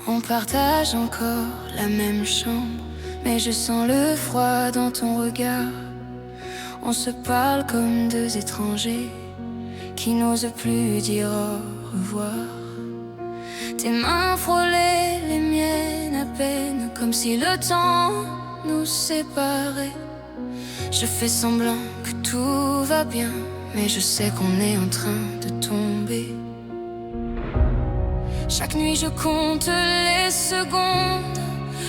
On partage encore la même chambre, mais je sens le froid dans ton regard. On se parle comme deux étrangers qui n'osent plus dire au revoir. Tes mains frôlaient les miennes à peine, comme si le temps nous séparait. Je fais semblant que tout va bien, mais je sais qu'on est en train de tomber. Chaque nuit je compte les secondes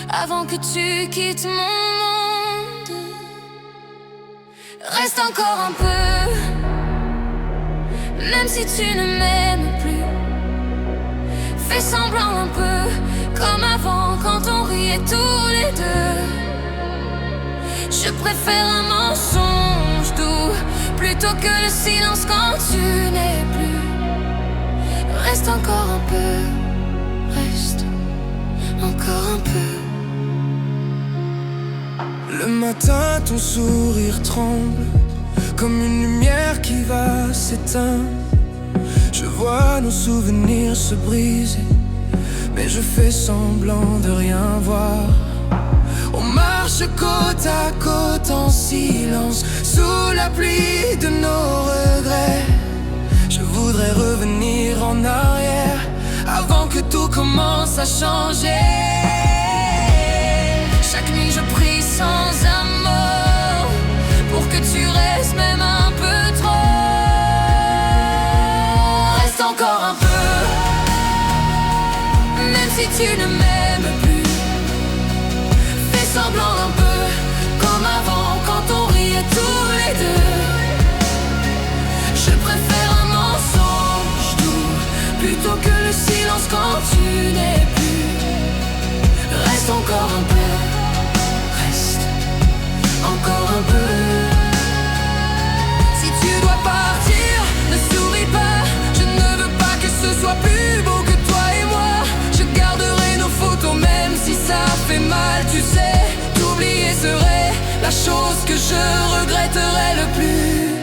avant que tu quittes mon monde. Reste encore un peu, même si tu ne m'aimes plus. Fais semblant un peu, comme avant quand on riait tous les deux. Je préfère un mensonge doux plutôt que le silence quand tu n'es plus. Reste encore un peu, reste encore un peu. Le matin, ton sourire tremble comme une lumière qui va s'éteindre. Je vois nos souvenirs se briser, mais je fais semblant de rien voir. On marche côte à côte en silence, sous la pluie de nos regrets. Je voudrais revenir en arrière, avant que tout commence à changer. Chaque nuit je prie sans amour, pour que tu restes même un peu trop. Reste encore un peu, même si tu ne m'aimes plus. Fais semblant un peu, comme avant quand on riait tous les deux. Je préfère un mensonge doux plutôt que le silence quand tu n'es plus. Reste encore un peu, reste encore un peu. Si tu dois partir, ne souris pas. Je ne veux pas que ce soit plus beau que toi et moi. Je garderai nos photos même si ça fait mal. Tu sais, t'oublier serait la chose que je regretterais le plus.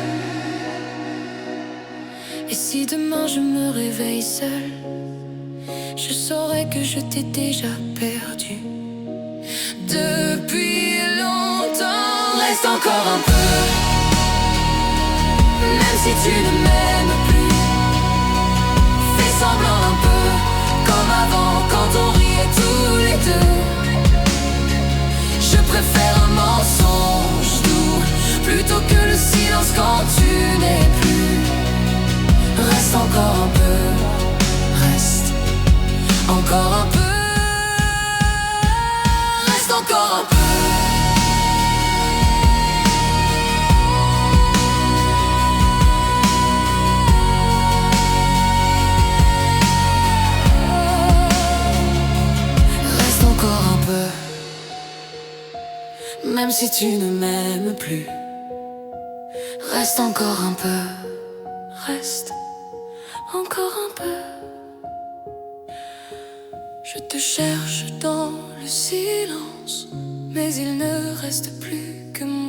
Et si demain je me réveille seule, je saurais que je t'ai déjà perdu depuis longtemps. Reste encore un peu, même si tu ne m'aimes plus. Fais semblant un peu, comme avant quand on riait tous les deux. Je préfère un mensonge doux plutôt que le silence quand tu n'es plus. Reste encore un peu, reste encore un peu, reste encore un peu. Reste encore un peu, même si tu ne m'aimes plus. Reste encore un peu, reste encore un peu. Je te cherche dans le silence, mais il ne reste plus que moi.